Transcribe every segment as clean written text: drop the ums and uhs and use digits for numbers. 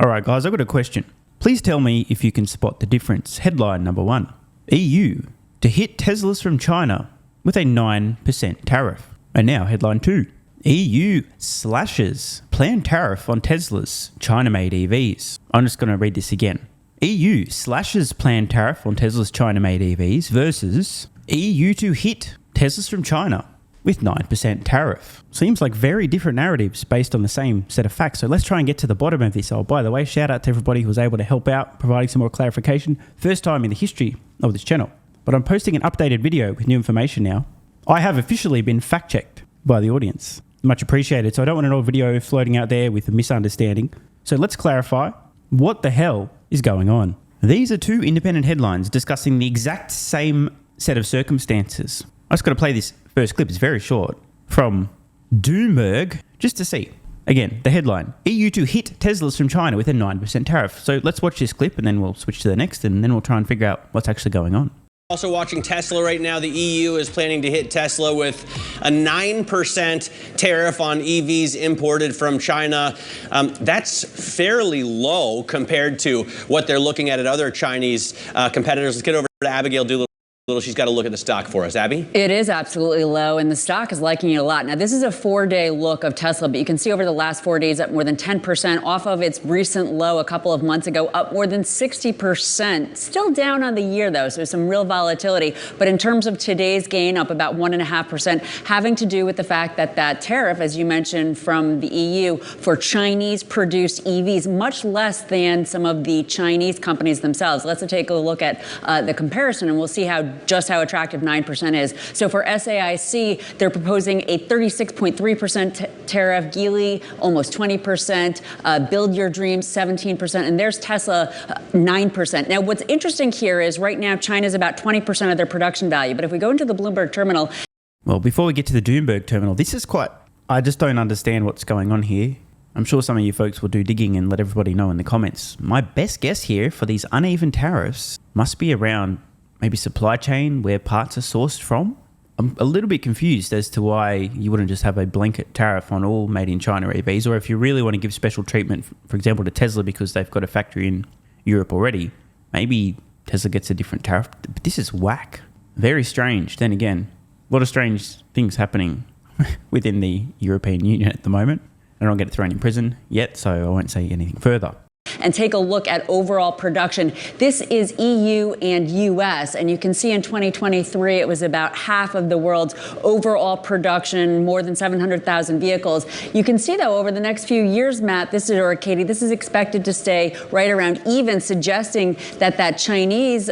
Alright guys, I've got a question. Please tell me if you can spot the difference. Headline number 1. EU to hit Teslas from China with a 9% tariff. And now headline 2. EU slashes planned tariff on Tesla's China-made EVs. I'm just going to read this again. EU slashes planned tariff on Tesla's China-made EVs versus EU to hit Teslas from China with 9% tariff. Seems like very different narratives based on the same set of facts. So let's try and get to the bottom of this. Oh, by the way, shout out to everybody who was able to help out, providing some more clarification. First time in the history of this channel. But I'm posting an updated video with new information now. I have officially been fact-checked by the audience. Much appreciated. So I don't want an old video floating out there with a misunderstanding. So let's clarify what the hell is going on. These are two independent headlines discussing the exact same set of circumstances. I just got to play this first clip. It's very short. From Doomberg, just to see. Again, the headline. EU to hit Teslas from China with a 9% tariff. So let's watch this clip and then we'll switch to the next and then we'll try and figure out what's actually going on. Also watching Tesla right now. The EU is planning to hit Tesla with a 9% tariff on EVs imported from China. That's fairly low compared to what they're looking at other Chinese competitors. Let's get over to Abigail Doolittle. She's got to look at the stock for us. Abby? It is absolutely low, and the stock is liking it a lot. Now, this is a 4-day look of Tesla, but you can see over the last 4 days up more than 10% off of its recent low a couple of months ago, up more than 60%. Still down on the year, though, so some real volatility. But in terms of today's gain, up about 1.5%, having to do with the fact that that tariff, as you mentioned, from the EU for Chinese-produced EVs, much less than some of the Chinese companies themselves. Let's take a look at the comparison, and we'll see just how attractive 9% is. So for SAIC, they're proposing a 36.3% tariff, Geely almost 20%, Build Your Dreams 17%, and there's Tesla 9%. Now what's interesting here is right now China's about 20% of their production value, but if we go into the Bloomberg terminal... Well, before we get to the Doomberg terminal, this is quite... I just don't understand what's going on here. I'm sure some of you folks will do digging and let everybody know in the comments. My best guess here for these uneven tariffs must be around maybe supply chain, where parts are sourced from. I'm a little bit confused as to why you wouldn't just have a blanket tariff on all made in China EVs, or if you really want to give special treatment, for example, to Tesla because they've got a factory in Europe already, maybe Tesla gets a different tariff. But this is whack. Very strange. Then again, a lot of strange things happening within the European Union at the moment. I don't get thrown in prison yet, so I won't say anything further. And take a look at overall production. This is EU and US, and you can see in 2023 it was about half of the world's overall production, more than 700,000 vehicles. You can see, though, over the next few years, Matt, or Katie, this is expected to stay right around even, suggesting that Chinese...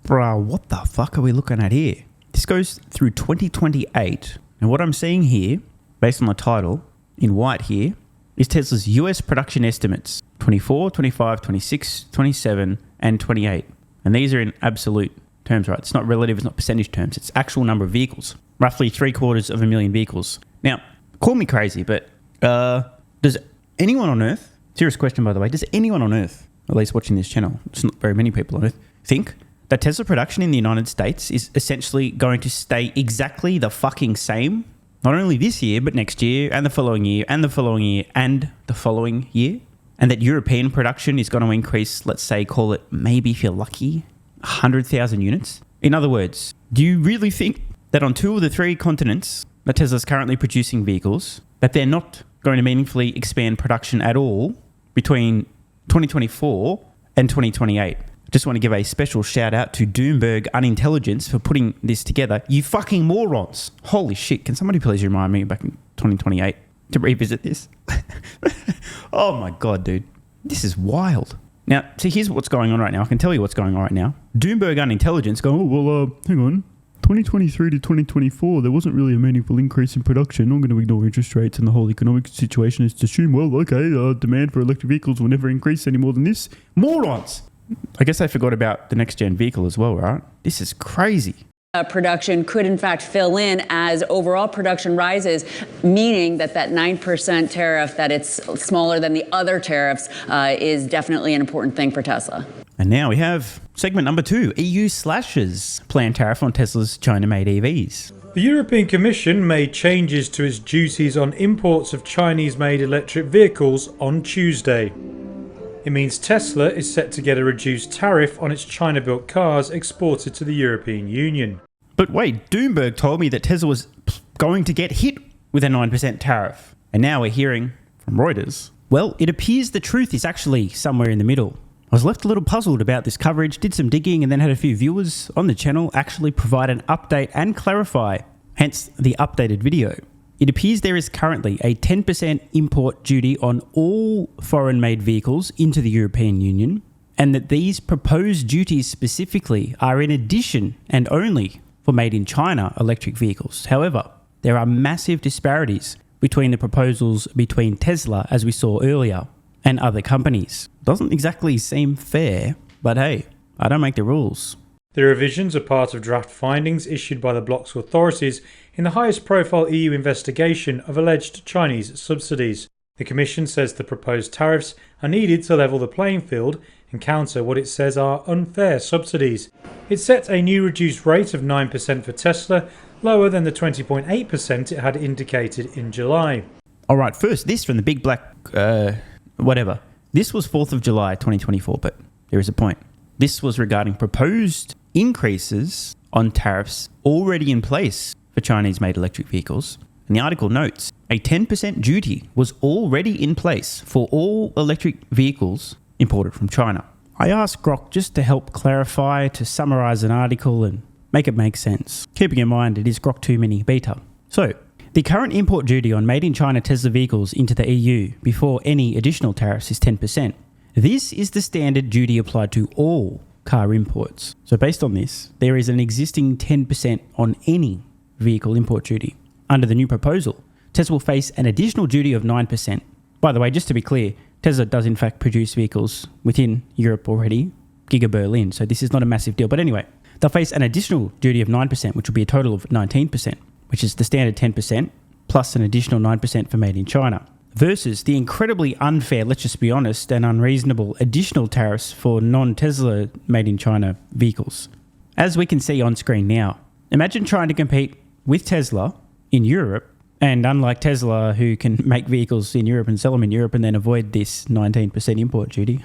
Bro, what the fuck are we looking at here? This goes through 2028, and what I'm seeing here, based on the title, in white here, is Tesla's US production estimates, 24, 25, 26, 27, and 28. And these are in absolute terms, right? It's not relative, it's not percentage terms, it's actual number of vehicles. Roughly 750,000 vehicles. Now, call me crazy, but does anyone on Earth, serious question by the way, does anyone on Earth, at least watching this channel, it's not very many people on Earth, think that Tesla production in the United States is essentially going to stay exactly the fucking same? Not only this year, but next year, and the following year, and the following year, and the following year. And that European production is going to increase, let's say, call it, maybe if you're lucky, 100,000 units. In other words, do you really think that on 2 of the 3 continents that Tesla's currently producing vehicles, that they're not going to meaningfully expand production at all between 2024 and 2028? Just want to give a special shout out to Doomberg Unintelligence for putting this together. You fucking morons. Holy shit. Can somebody please remind me back in 2028 to revisit this? Oh my God, dude. This is wild. Now, see, here's what's going on right now. I can tell you what's going on right now. Doomberg Unintelligence go, hang on. 2023 to 2024, there wasn't really a meaningful increase in production. I'm going to ignore interest rates and the whole economic situation is to assume, well, okay, demand for electric vehicles will never increase any more than this. Morons! I guess I forgot about the next gen vehicle as well, right? This is crazy. Production could in fact fill in as overall production rises, meaning that 9% tariff, that it's smaller than the other tariffs, is definitely an important thing for Tesla. And now we have segment number 2, EU slashes planned tariff on Tesla's China-made EVs. The European Commission made changes to its duties on imports of Chinese-made electric vehicles on Tuesday. It means Tesla is set to get a reduced tariff on its China-built cars exported to the European Union. But wait, Doomberg told me that Tesla was going to get hit with a 9% tariff. And now we're hearing from Reuters. Well, it appears the truth is actually somewhere in the middle. I was left a little puzzled about this coverage, did some digging, and then had a few viewers on the channel actually provide an update and clarify, hence the updated video. It appears there is currently a 10% import duty on all foreign-made vehicles into the European Union, and that these proposed duties specifically are in addition and only for made-in-China electric vehicles. However, there are massive disparities between the proposals between Tesla, as we saw earlier, and other companies. Doesn't exactly seem fair, but hey, I don't make the rules. The revisions are part of draft findings issued by the bloc's authorities in the highest profile EU investigation of alleged Chinese subsidies. The Commission says the proposed tariffs are needed to level the playing field and counter what it says are unfair subsidies. It set a new reduced rate of 9% for Tesla, lower than the 20.8% it had indicated in July. Alright, first this from the big black... whatever. This was 4th of July 2024, but there is a point. This was regarding proposed increases on tariffs already in place for Chinese-made electric vehicles. And the article notes, a 10% duty was already in place for all electric vehicles imported from China. I asked Grok just to help clarify, to summarize an article and make it make sense. Keeping in mind it is Grok 2 Mini Beta. So, the current import duty on made-in-China Tesla vehicles into the EU before any additional tariffs is 10%. This is the standard duty applied to all car imports. So based on this, there is an existing 10% on any vehicle import duty. Under the new proposal, Tesla will face an additional duty of 9%. By the way, just to be clear, Tesla does in fact produce vehicles within Europe already, Giga Berlin, so this is not a massive deal. But anyway, they'll face an additional duty of 9%, which will be a total of 19%, which is the standard 10%, plus an additional 9% for made in China, versus the incredibly unfair, let's just be honest, and unreasonable additional tariffs for non-Tesla made in China vehicles. As we can see on screen now, imagine trying to compete with Tesla in Europe, and unlike Tesla, who can make vehicles in Europe and sell them in Europe and then avoid this 19% import duty.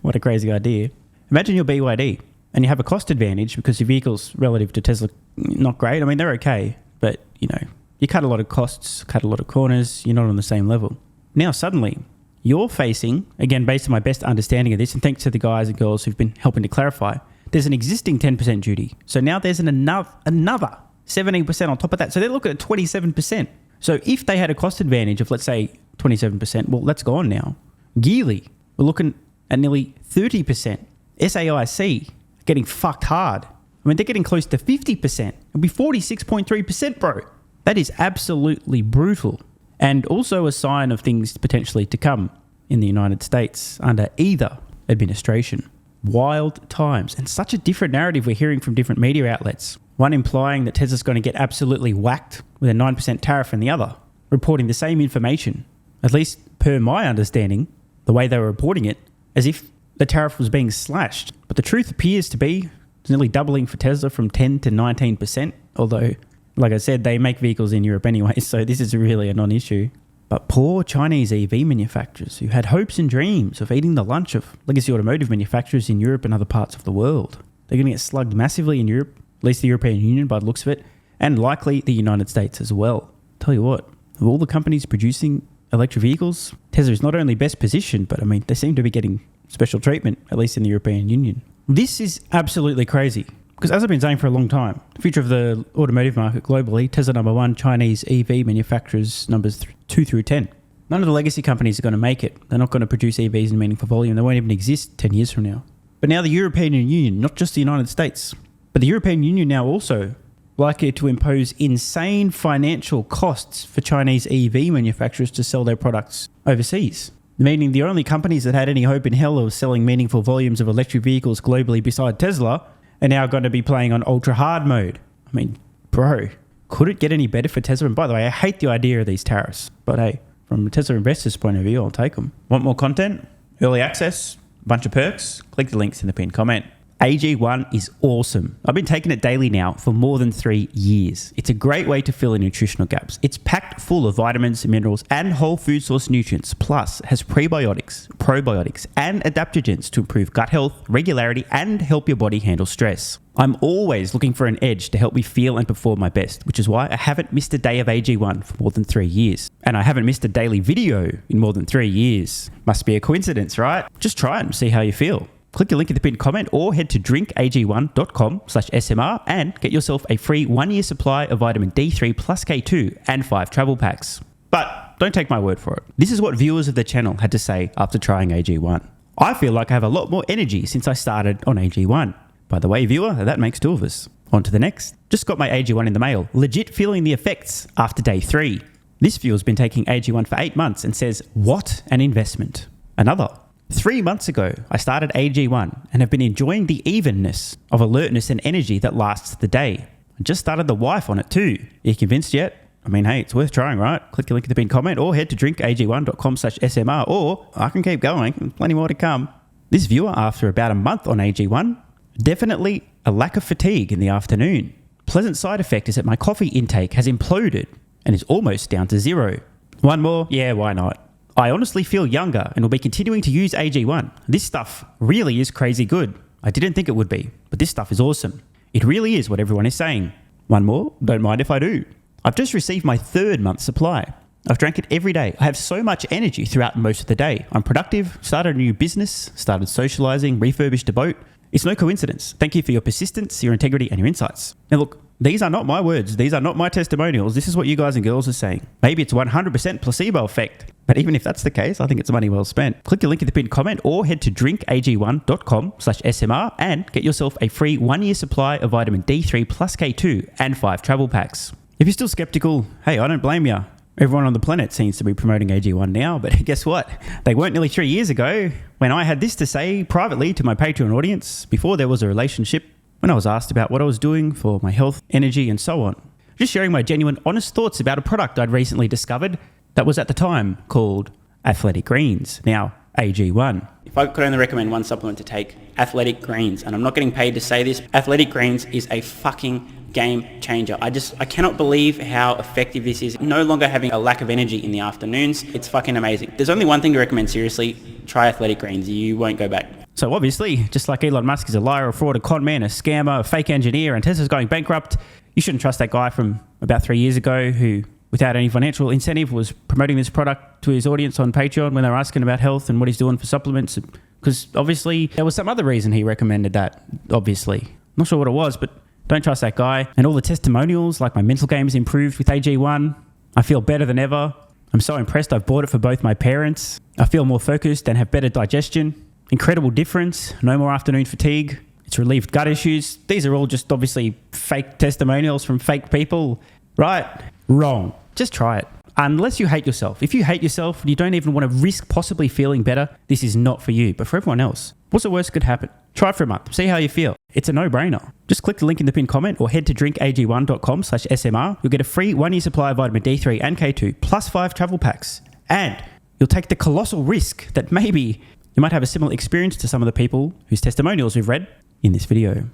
What a crazy idea. Imagine you're BYD and you have a cost advantage because your vehicles relative to Tesla, not great. I mean, they're okay, but you know, you cut a lot of costs, cut a lot of corners, you're not on the same level. Now suddenly, you're facing, again based on my best understanding of this, and thanks to the guys and girls who've been helping to clarify, there's an existing 10% duty. So now there's another 17% on top of that. So they're looking at 27%. So if they had a cost advantage of, let's say, 27%, well, that's gone now. Geely, we're looking at nearly 30%. SAIC, getting fucked hard. I mean, they're getting close to 50%. It'll be 46.3%, bro. That is absolutely brutal. And also a sign of things potentially to come in the United States under either administration. Wild times. And such a different narrative we're hearing from different media outlets. One implying that Tesla's going to get absolutely whacked with a 9% tariff, and the other reporting the same information, at least per my understanding, the way they were reporting it, as if the tariff was being slashed. But the truth appears to be it's nearly doubling for Tesla from 10 to 19%, although, like I said, they make vehicles in Europe anyway, so this is really a non-issue. But poor Chinese EV manufacturers who had hopes and dreams of eating the lunch of legacy automotive manufacturers in Europe and other parts of the world. They're going to get slugged massively in Europe, at least the European Union by the looks of it, and likely the United States as well. Tell you what, of all the companies producing electric vehicles, Tesla is not only best positioned, but I mean, they seem to be getting special treatment, at least in the European Union. This is absolutely crazy, because as I've been saying for a long time, the future of the automotive market globally, Tesla number 1, Chinese EV manufacturers numbers 2 through 10. None of the legacy companies are going to make it. They're not going to produce EVs in meaningful volume. They won't even exist 10 years from now. But now the European Union, not just the United States, but the European Union now also likely to impose insane financial costs for Chinese EV manufacturers to sell their products overseas. Meaning the only companies that had any hope in hell of selling meaningful volumes of electric vehicles globally beside Tesla are now going to be playing on ultra hard mode. I mean, bro, could it get any better for Tesla? And by the way, I hate the idea of these tariffs, but hey, from a Tesla investor's point of view, I'll take them. Want more content? Early access? A bunch of perks? Click the links in the pinned comment. AG1 is awesome. I've been taking it daily now for more than 3 years. It's a great way to fill in nutritional gaps. It's packed full of vitamins, minerals, and whole food source nutrients, plus has prebiotics, probiotics, and adaptogens to improve gut health, regularity, and help your body handle stress. I'm always looking for an edge to help me feel and perform my best, which is why I haven't missed a day of AG1 for more than 3 years. And I haven't missed a daily video in more than 3 years. Must be a coincidence, right? Just try it and see how you feel. Click the link in the pinned comment or head to drinkag1.com/SMR and get yourself a free 1-year supply of vitamin D3 plus K2 and 5 travel packs. But don't take my word for it. This is what viewers of the channel had to say after trying AG1. I feel like I have a lot more energy since I started on AG1. By the way, viewer, that makes 2 of us. On to the next. Just got my AG1 in the mail. Legit feeling the effects after day 3. This viewer's been taking AG1 for 8 months and says, what an investment. Another. 3 months ago, I started AG1 and have been enjoying the evenness of alertness and energy that lasts the day. I just started the wife on it too. Are you convinced yet? I mean, hey, it's worth trying, right? Click the link in the pinned comment or head to drinkag1.com/SMR or I can keep going. There's plenty more to come. This viewer, after about a month on AG1, definitely a lack of fatigue in the afternoon. Pleasant side effect is that my coffee intake has imploded and is almost down to 0. One more? Yeah, why not? I honestly feel younger and will be continuing to use AG1. This stuff really is crazy good. I didn't think it would be, but this stuff is awesome. It really is what everyone is saying. One more? Don't mind if I do. I've just received my 3rd month supply. I've drank it every day. I have so much energy throughout most of the day. I'm productive, started a new business, started socializing, refurbished a boat. It's no coincidence. Thank you for your persistence, your integrity, and your insights. Now look, these are not my words. These are not my testimonials. This is what you guys and girls are saying. Maybe it's 100% placebo effect. But even if that's the case, I think it's money well spent. Click the link in the pinned comment or head to drinkag1.com/SMR and get yourself a free 1-year supply of vitamin D3 plus K2 and 5 travel packs. If you're still skeptical, hey, I don't blame you. Everyone on the planet seems to be promoting AG1 now, but guess what? They weren't nearly 3 years ago when I had this to say privately to my Patreon audience before there was a relationship, when I was asked about what I was doing for my health, energy, and so on. Just sharing my genuine, honest thoughts about a product I'd recently discovered that was at the time called Athletic Greens, now AG1. If I could only recommend one supplement to take, Athletic Greens, and I'm not getting paid to say this, Athletic Greens is a fucking game changer. I cannot believe how effective this is. No longer having a lack of energy in the afternoons. It's fucking amazing. There's only one thing to recommend, seriously. Try Athletic Greens. You won't go back. So obviously, just like Elon Musk is a liar, a fraud, a con man, a scammer, a fake engineer, and Tesla's going bankrupt, you shouldn't trust that guy from about 3 years ago who, without any financial incentive, was promoting this product to his audience on Patreon when they were asking about health and what he's doing for supplements. Because obviously, there was some other reason he recommended that, obviously. Not sure what it was, but don't trust that guy. And all the testimonials, like my mental game's improved with AG1. I feel better than ever. I'm so impressed I've bought it for both my parents. I feel more focused and have better digestion. Incredible difference. No more afternoon fatigue. It's relieved gut issues. These are all just obviously fake testimonials from fake people. Right? Wrong. Just try it. Unless you hate yourself. If you hate yourself and you don't even want to risk possibly feeling better, this is not for you. But for everyone else, what's the worst that could happen? Try it for a month. See how you feel. It's a no-brainer. Just click the link in the pinned comment or head to drinkag1.com/SMR. You'll get a free 1-year supply of vitamin D3 and K2 plus 5 travel packs. And you'll take the colossal risk that maybe you might have a similar experience to some of the people whose testimonials we've read in this video.